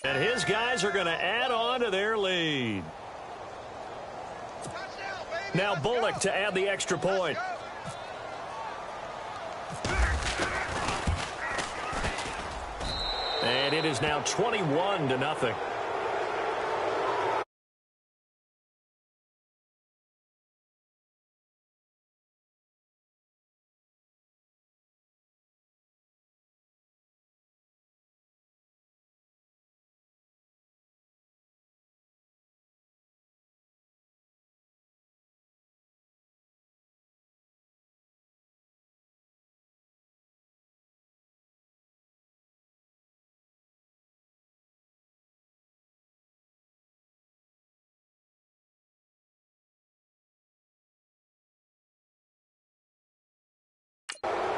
And his guys are going to add on to their lead. Now Bullock to add the extra point. And it is now 21-0.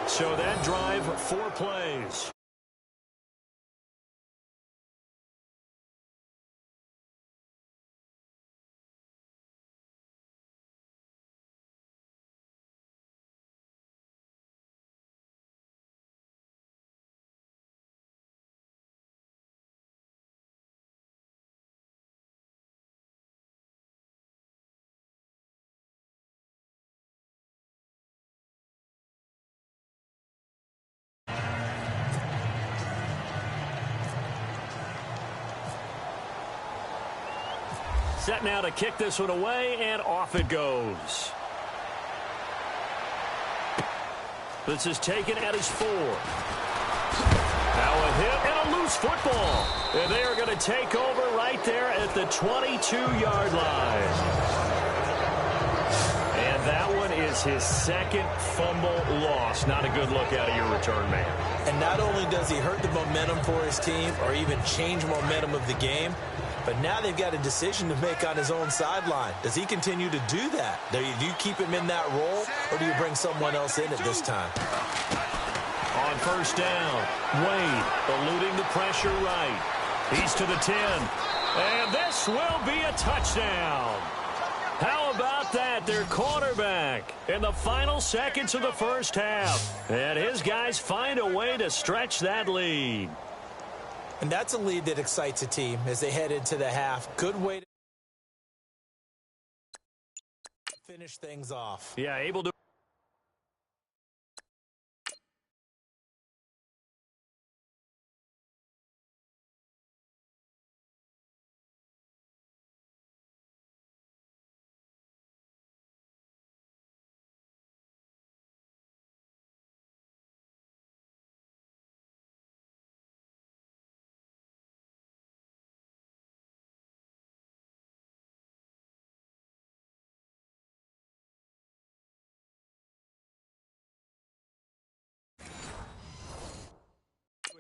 So that drive, 4 plays. Set now to kick this one away, and off it goes. This is taken at his 4. Now a hit and a loose football. And they are going to take over right there at the 22-yard line. And that one is his second fumble loss. Not a good look out of your return man. And not only does he hurt the momentum for his team or even change momentum of the game, but now they've got a decision to make on his own sideline. Does he continue to do that? Do you keep him in that role, or do you bring someone else in at this time? On first down, Wade eluding the pressure right. He's to the 10. And this will be a touchdown. How about that? Their quarterback in the final seconds of the first half. And his guys find a way to stretch that lead. And that's a lead that excites a team as they head into the half. Good way to finish things off. Yeah, able to.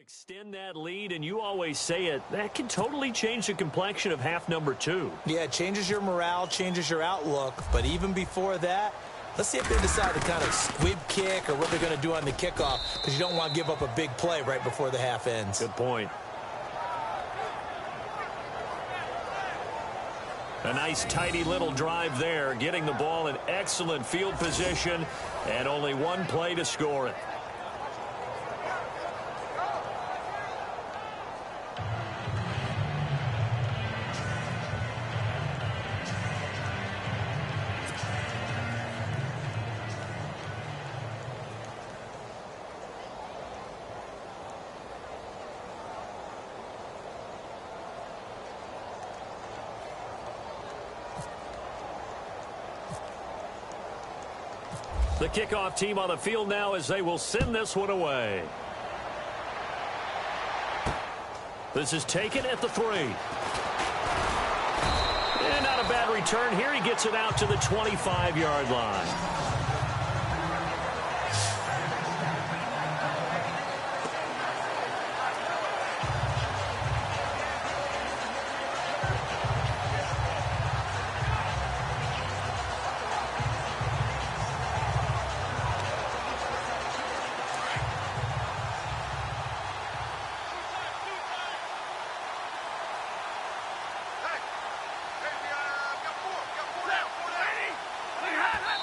Extend that lead, and you always say it, that can totally change the complexion of half number 2. Yeah, it changes your morale, changes your outlook, but even before that, let's see if they decide to kind of squib kick or what they're going to do on the kickoff, because you don't want to give up a big play right before the half ends. Good point. A nice, tidy little drive there, getting the ball in excellent field position, and only one play to score it. The kickoff team on the field now as they will send this one away. This is taken at the 3. And not a bad return here. He gets it out to the 25-yard line.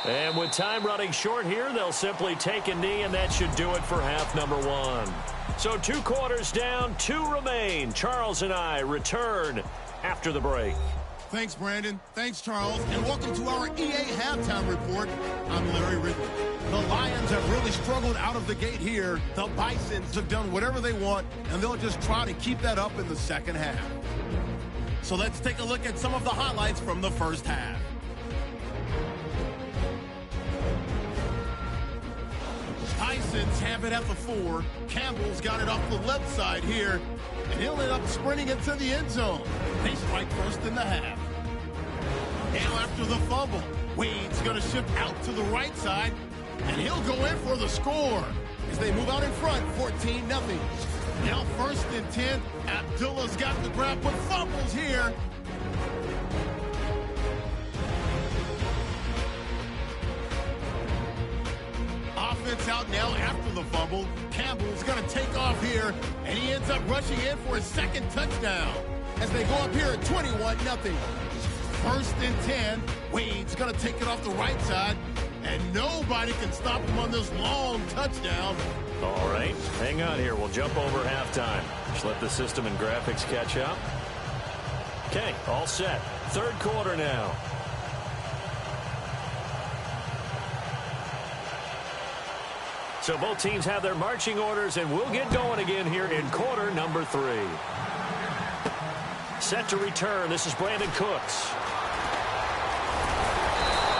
And with time running short here, they'll simply take a knee, and that should do it for half number one. So 2 quarters down, 2 remain. Charles and I return after the break. Thanks, Brandon. Thanks, Charles. And welcome to our EA Halftime Report. I'm Larry Ridley. The Lions have really struggled out of the gate here. The Bisons have done whatever they want, and they'll just try to keep that up in the second half. So let's take a look at some of the highlights from the first half. Bisons have it at the 4. Campbell's got it off the left side here, and he'll end up sprinting into the end zone. They strike first in the half. Now after the fumble, Wade's going to shift out to the right side, and he'll go in for the score as they move out in front, 14-0. Now first and 10, Abdullah's got the grab, but fumbles here. Offense out now after the fumble. Campbell's going to take off here, and he ends up rushing in for his second touchdown as they go up here at 21-0. First and 10, Wade's going to take it off the right side, and nobody can stop him on this long touchdown. All right, hang on here. We'll jump over halftime. Just let the system and graphics catch up. Okay, all set. Third quarter now. So both teams have their marching orders, and we'll get going again here in quarter number 3. Set to return. This is Brandon Cooks.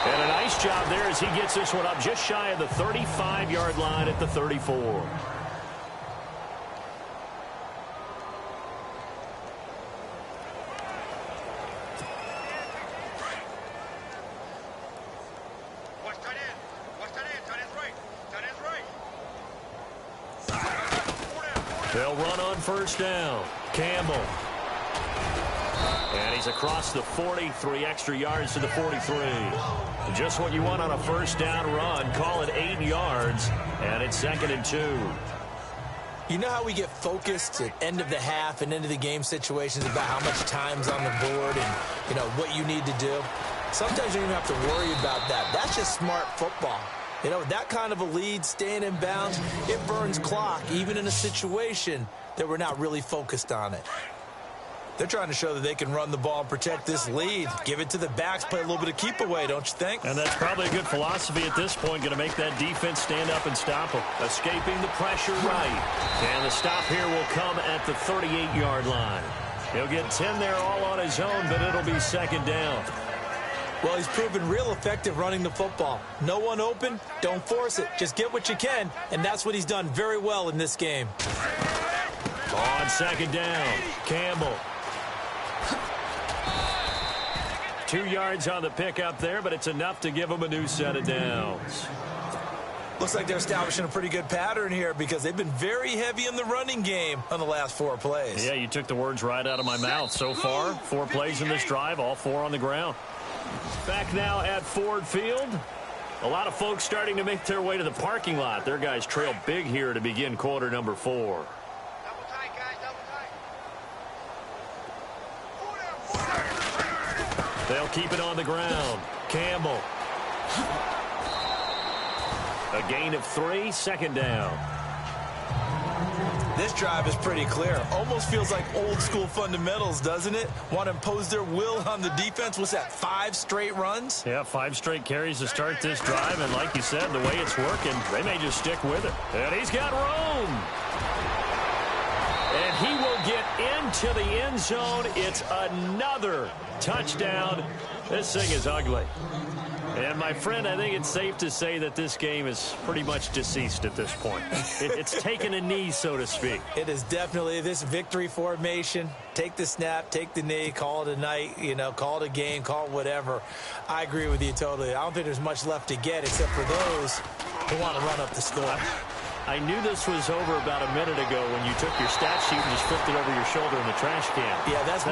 And a nice job there as he gets this one up just shy of the 35-yard line at the 34. They'll run on first down. Campbell. And he's across the 40, 3 extra yards to the 43. Just what you want on a first down run. Call it 8 yards, and it's 2nd and 2. You know how we get focused at end of the half and end of the game situations about how much time's on the board and, you know, what you need to do? Sometimes you don't even have to worry about that. That's just smart football. You know, that kind of a lead, staying in bounds, it burns clock, even in a situation that we're not really focused on it. They're trying to show that they can run the ball and protect this lead. Give it to the backs, play a little bit of keep away, don't you think? And that's probably a good philosophy at this point, going to make that defense stand up and stop them. Escaping the pressure right. And the stop here will come at the 38-yard line. He'll get 10 there all on his own, but it'll be 2nd down. Well, he's proven real effective running the football. No one open, don't force it. Just get what you can, and that's what he's done very well in this game. On 2nd down, Campbell. 2 yards on the pickup there, but it's enough to give him a new set of downs. Looks like they're establishing a pretty good pattern here because they've been very heavy in the running game on the last 4 plays. Yeah, you took the words right out of my mouth. So far, 4 plays in this drive, all 4 on the ground. Back now at Ford Field. A lot of folks starting to make their way to the parking lot. Their guys trail big here to begin quarter number 4. Double tight, guys, double tight. They'll keep it on the ground. Campbell. A gain of 3, 2nd down. This drive is pretty clear. Almost feels like old school fundamentals, doesn't it? Want to impose their will on the defense. What's that, 5 straight runs? Yeah, 5 straight carries to start this drive. And like you said, the way it's working, they may just stick with it. And he's got room. And he will get into the end zone. It's another touchdown. This thing is ugly. And, my friend, I think it's safe to say that this game is pretty much deceased at this point. It's taken a knee, so to speak. It is definitely this victory formation. Take the snap, take the knee, call it a night, you know, call it a game, call it whatever. I agree with you totally. I don't think there's much left to get except for those who want to run up the score. I knew this was over about a minute ago when you took your stat sheet and just flipped it over your shoulder in the trash can. Yeah, that's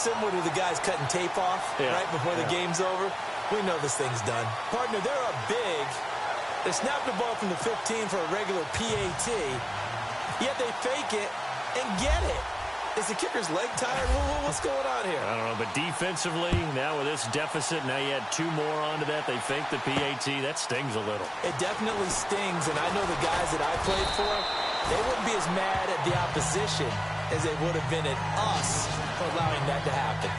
similar to the guys cutting tape off right before the game's over. We know this thing's done. Partner, they're up big. They snapped the ball from the 15 for a regular PAT, yet they fake it and get it. Is the kicker's leg tired? What's going on here? I don't know, but defensively, now with this deficit, now you add 2 more onto that. They fake the PAT. That stings a little. It definitely stings, and I know the guys that I played for, they wouldn't be as mad at the opposition as they would have been at us for allowing that to happen.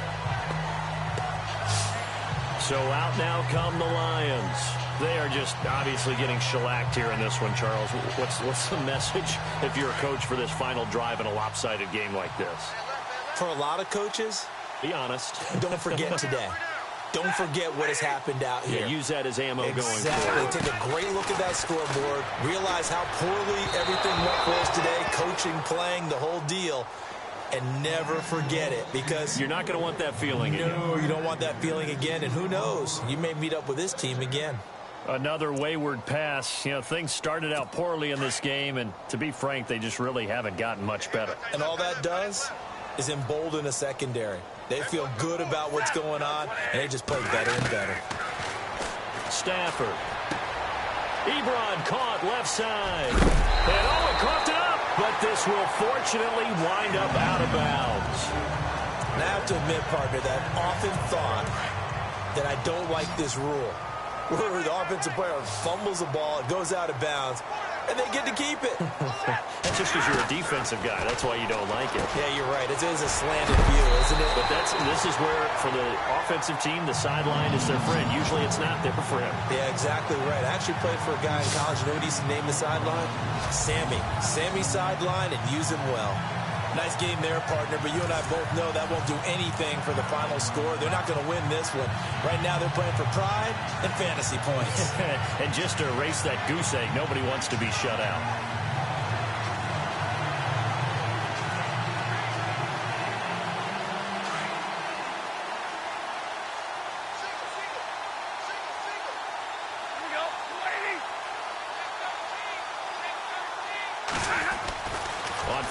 So out now come the Lions. They are just obviously getting shellacked here in this one, Charles. What's the message if you're a coach for this final drive in a lopsided game like this? For a lot of coaches, be honest. Don't forget today. Don't forget what has happened out here. Yeah, use that as ammo going forward. Exactly. Take a great look at that scoreboard. Realize how poorly everything went for us today. Coaching, playing, the whole deal. And never forget it, because you're not going to want that feeling again. No, you don't want that feeling again. And who knows? You may meet up with this team again. Another wayward pass. You know, things started out poorly in this game, and to be frank, they just really haven't gotten much better. And all that does is embolden a secondary. They feel good about what's going on, and they just play better and better. Stafford. Ebron caught left side. And it coughed it up, but this will fortunately wind up out of bounds. And I have to admit, partner, that I often thought that I don't like this rule, where the offensive player fumbles the ball, it goes out of bounds, and they get to keep it. That's just because you're a defensive guy. That's why you don't like it. Yeah, you're right. It is a slanted view, isn't it? But this is where, for the offensive team, the sideline is their friend. Usually it's not there for him. Yeah, exactly right. I actually played for a guy in college. You know what he used to name the sideline? Sammy. Sammy sideline, and use him well. Nice game there, partner, but you and I both know that won't do anything for the final score. They're not going to win this one. Right now, they're playing for pride and fantasy points. And just to erase that goose egg, nobody wants to be shut out.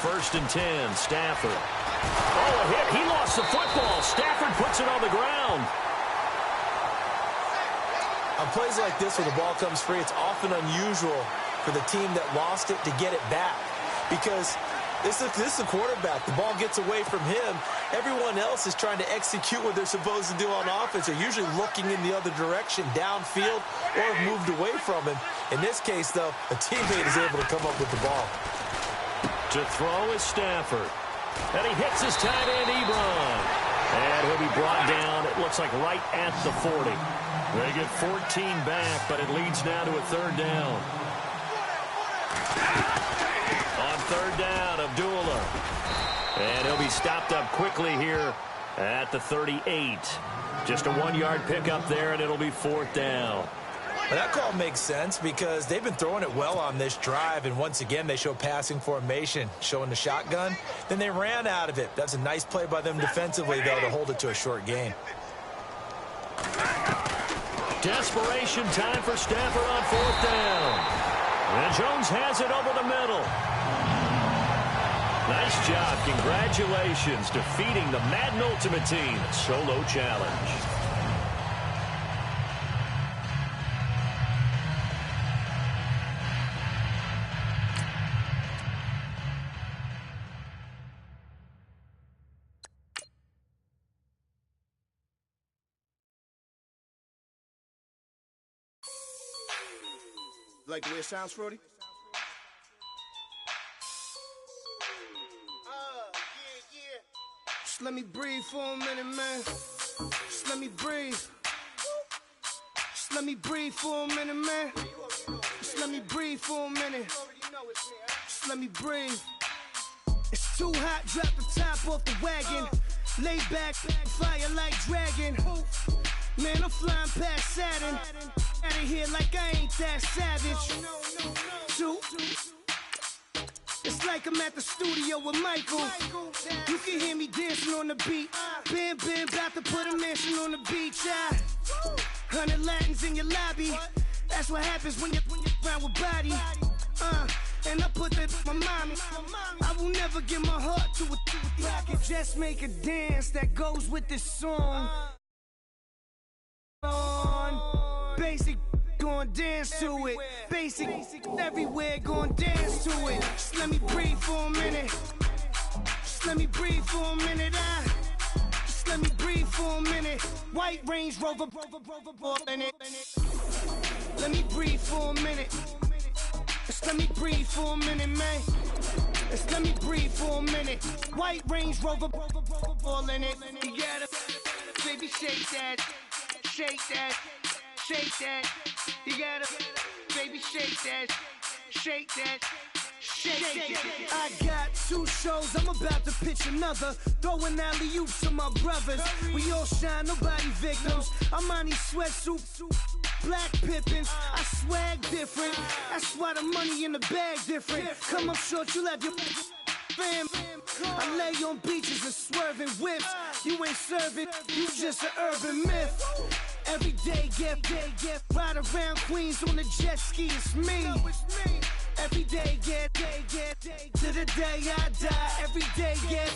First and 10, Stafford. Oh, a hit. He lost the football. Stafford puts it on the ground. On plays like this where the ball comes free, it's often unusual for the team that lost it to get it back, because this is a quarterback. The ball gets away from him. Everyone else is trying to execute what they're supposed to do on offense. They're usually looking in the other direction, downfield, or have moved away from him. In this case, though, a teammate is able to come up with the ball. To throw is Stafford. And he hits his tight end, Ebron. And he'll be brought down, it looks like right at the 40. They get 14 back, but it leads now to a third down. On third down, Abdullah. And he'll be stopped up quickly here at the 38. Just a 1-yard pickup there, and it'll be fourth down. Well, that call makes sense because they've been throwing it well on this drive, and once again they show passing formation, showing the shotgun. Then they ran out of it. That's a nice play by them defensively, though, to hold it to a short gain. Desperation time for Stafford on fourth down. And Jones has it over the middle. Nice job. Congratulations, defeating the Madden Ultimate Team solo challenge. Like the way it sounds, Frody? Yeah. Just let me breathe for a minute, man. Just let me breathe. Just let me breathe for a minute, man. Just let me breathe for a minute. Just let me breathe. It's too hot, drop the top off the wagon. Lay back, fire like dragon. Man, I'm flying past Saturn. Out of here like I ain't that savage. Two. It's like I'm at the studio with Michael. You can hear me dancing on the beat. Bam, about to put a mansion on the beach. 100 Latins in your lobby. That's what happens when you're around with body. And I put that in my mommy. I will never give my heart to a I can just make a dance that goes with this song. Basic, gon' dance to it. Basic, everywhere, gon' dance to it. Just let me breathe for a minute. Just Just let me breathe for a minute. Just let me breathe for a minute. White Range Rover, ball in it. Let me breathe for a minute. Just let me breathe for a minute, man. Just let me breathe for a minute. White Range Rover, ball in it. You gotta, baby, shake that, shake that, shake that. You gotta, baby, shake that, shake that. Shake it. I got 2 shows, I'm about to pitch another. Throwing alley-oops to my brothers. We all shine, nobody victims. I'm on these sweatsuits, black Pippins. I swag different. That's why the money in the bag different. Come up short, you'll have your fam. I lay on beaches and swerving whips. You ain't serving, you just an urban myth. Every day, get ride around Queens on the jet ski, it's me. Every day, get to the day I die. Every day, get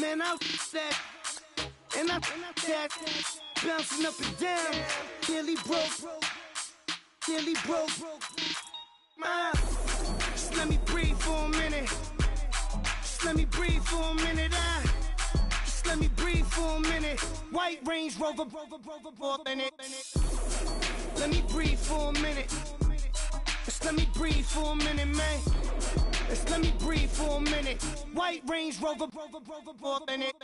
man, I that and I that bouncing up and down. Nearly broke. Just let me breathe for a minute. Just let me breathe for a minute. Just let me breathe for a minute. White Range Rover, ball in it. Let me breathe for a minute. Just let me breathe for a minute, man. Just let me breathe for a minute. White Range Rover, ball in it.